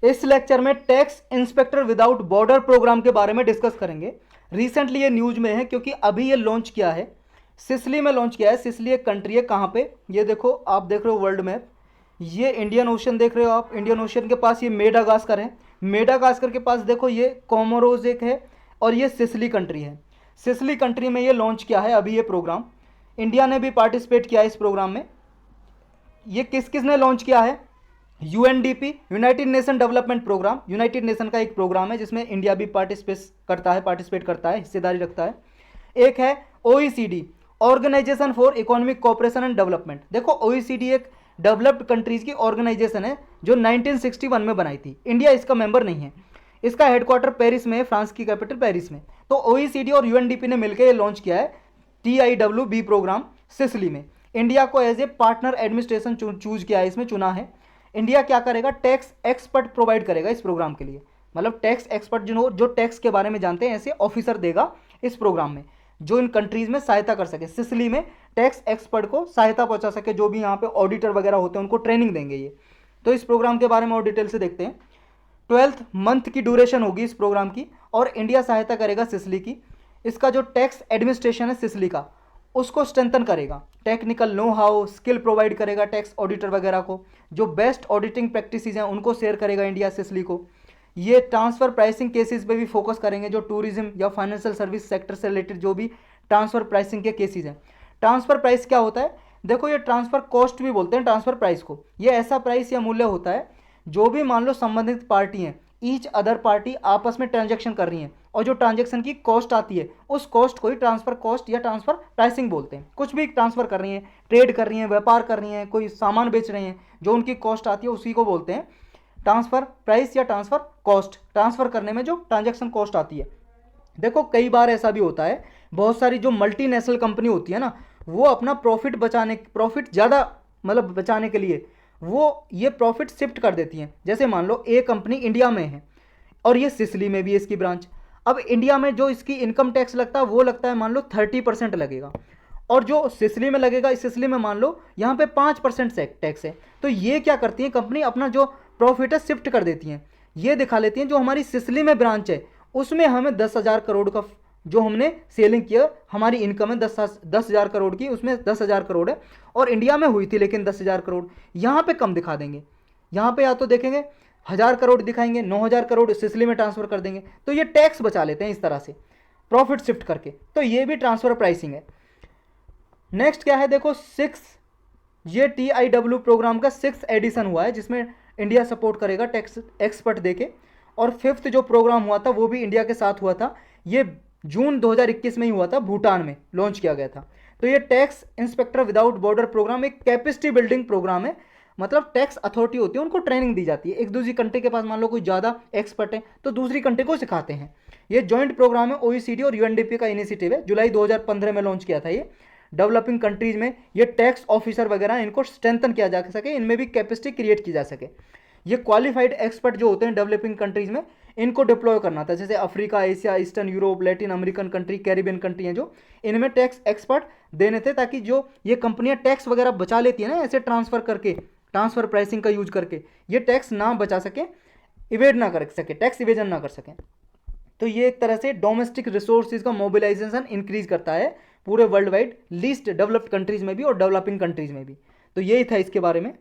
इस लेक्चर में tax inspector without border programme के बारे में डिस्कस करेंगे। रिसेंटली ये न्यूज में है क्योंकि अभी ये लॉन्च किया है, सिसिली में लॉन्च किया है। सिसिली एक कंट्री है, कहाँ पे, ये देखो आप देख रहे हो वर्ल्ड मैप, ये इंडियन ओशन देख रहे हो आप, इंडियन ओशन के पास ये मेडागास्कर है, मेडागास्कर के पास देखो ये कोमोरोज एक है, और ये सिसिली कंट्री है। सिसिली कंट्री में ये लॉन्च किया है अभी ये प्रोग्राम। इंडिया ने भी पार्टिसिपेट किया है इस प्रोग्राम में। ये किस किस ने लॉन्च किया है? UNDP, United Nation development programme, United Nation का एक प्रोग्राम है जिसमें इंडिया भी पार्टिसिपेट करता है, हिस्सेदारी रखता है। एक है OECD, organisation for economic cooperation and development. देखो ओईसीडी एक डेवलप्ड कंट्रीज की ऑर्गेनाइजेशन है जो 1961 में बनाई थी। इंडिया इसका मेंबर नहीं है। इसका हेडक्वार्टर पेरिस में है, फ्रांस की कैपिटल पेरिस में। तो ओईसीडी और यूएनडीपी ने मिलकर ये लॉन्च किया है TIWB प्रोग्राम सिसिली में। इंडिया को as a partner administration choose किया है, इसमें चुना है। इंडिया क्या करेगा? टैक्स एक्सपर्ट प्रोवाइड करेगा इस प्रोग्राम के लिए, मतलब टैक्स एक्सपर्ट जो टैक्स के बारे में जानते हैं ऐसे ऑफिसर देगा इस प्रोग्राम में, जो इन कंट्रीज में सहायता कर सके। सिसिली में टैक्स एक्सपर्ट को सहायता पहुंचा सके, जो भी यहाँ पे ऑडिटर वगैरह होते हैं उनको ट्रेनिंग देंगे ये। तो इस प्रोग्राम के बारे में और डिटेल से देखते हैं। 12 मंथ की ड्यूरेशन होगी इस प्रोग्राम की, और इंडिया सहायता करेगा सिसिली की। इसका जो टैक्स एडमिनिस्ट्रेशन है सिसिली का, उसको स्ट्रेंथन करेगा, technical know how skill provide करेगा टैक्स ऑडिटर वगैरह को, जो बेस्ट ऑडिटिंग प्रैक्टिसेस हैं उनको शेयर करेगा इंडिया सिसिली को। ये ट्रांसफर प्राइसिंग केसेस पे भी फोकस करेंगे, जो टूरिज्म या फाइनेंशियल सर्विस सेक्टर से रिलेटेड जो भी ट्रांसफर प्राइसिंग के केसेस हैं। ट्रांसफर प्राइस क्या होता है? देखो ये ट्रांसफर कॉस्ट भी बोलते हैं ट्रांसफर प्राइस को। ये ऐसा प्राइस या मूल्य होता है जो भी मान लो संबंधित पार्टी हैं, ईच अदर पार्टी आपस में ट्रांजैक्शन कर रही हैं, और जो ट्रांजैक्शन की कॉस्ट आती है उस कॉस्ट को ही ट्रांसफर कॉस्ट या ट्रांसफर प्राइसिंग बोलते हैं। कुछ भी ट्रांसफर कर रही हैं, ट्रेड कर रही हैं, व्यापार कर रही हैं, कोई सामान बेच रहे हैं, जो उनकी कॉस्ट आती है उसी को बोलते हैं ट्रांसफर प्राइस या ट्रांसफर कॉस्ट। ट्रांसफर करने में जो ट्रांजैक्शन कॉस्ट आती है। देखो कई बार ऐसा भी होता है, बहुत सारी जो मल्टीनेशनल कंपनी होती है ना, वो अपना प्रॉफिट ज़्यादा मतलब बचाने के लिए वो ये प्रॉफिट शिफ्ट कर देती हैं। जैसे मान लो ए कंपनी इंडिया में है और ये सिसिली में भी है इसकी ब्रांच। अब इंडिया में जो इसकी इनकम टैक्स लगता है वो लगता है मान लो 30% लगेगा, और जो सिसिली में लगेगा, इस सिसिली में मान लो यहाँ पे 5% टैक्स है। तो ये क्या करती है कंपनी, अपना जो प्रॉफिट है शिफ्ट कर देती हैं। ये दिखा लेती हैं जो हमारी सिसिली में ब्रांच है उसमें हमें 10,000 करोड़ का जो हमने सेलिंग किया, हमारी इनकम है 10,000 करोड़ की, उसमें 10,000 करोड़ है, और इंडिया में हुई थी लेकिन 10,000 करोड़। यहाँ पे कम दिखा देंगे, यहाँ पे या तो देखेंगे 1,000 करोड़ दिखाएंगे, 9,000 करोड़ सिसिली में ट्रांसफर कर देंगे। तो ये टैक्स बचा लेते हैं इस तरह से प्रॉफिट शिफ्ट करके। तो ये भी ट्रांसफर प्राइसिंग है। नेक्स्ट क्या है? देखो 6 TIW प्रोग्राम का 6th एडिशन हुआ है जिसमें इंडिया सपोर्ट करेगा टैक्स एक्सपर्ट देके। और 5th जो प्रोग्राम हुआ था वो भी इंडिया के साथ हुआ था। ये जून 2021 में ही हुआ था, भूटान में लॉन्च किया गया था। तो ये tax inspector without border programme एक कैपेसिटी बिल्डिंग प्रोग्राम है, मतलब टैक्स अथॉरिटी होती है उनको ट्रेनिंग दी जाती है। एक दूसरी कंट्री के पास मान लो कोई ज़्यादा एक्सपर्ट है तो दूसरी कंट्री को सिखाते हैं। ये जॉइंट प्रोग्राम है, OECD और UNDP का इनिशिएटिव है। जुलाई 2015 में लॉन्च किया था ये। डेवलपिंग कंट्रीज में ये टैक्स ऑफिसर वगैरह इनको स्ट्रेंथन किया जा सके, इनमें भी कैपेसिटी क्रिएट की जा सके। ये क्वालिफाइड एक्सपर्ट जो होते हैं डेवलपिंग कंट्रीज में, इनको डिप्लॉय करना था। जैसे Africa, Asia, eastern Europe, Latin American country, Caribbean country हैं जो, इनमें टैक्स एक्सपर्ट देने थे ताकि जो ये कंपनियां टैक्स वगैरह बचा लेती है ना ऐसे ट्रांसफर करके, ट्रांसफर प्राइसिंग का यूज करके, ये टैक्स ना बचा सके, इवेड ना कर सके, टैक्स इवेजन ना कर सकें। तो ये एक तरह से डोमेस्टिक रिसोर्सेज का मोबिलाइजेशन इंक्रीज करता है पूरे world wide, least developed countries में भी और डेवलपिंग कंट्रीज में भी। तो यही था इसके बारे में।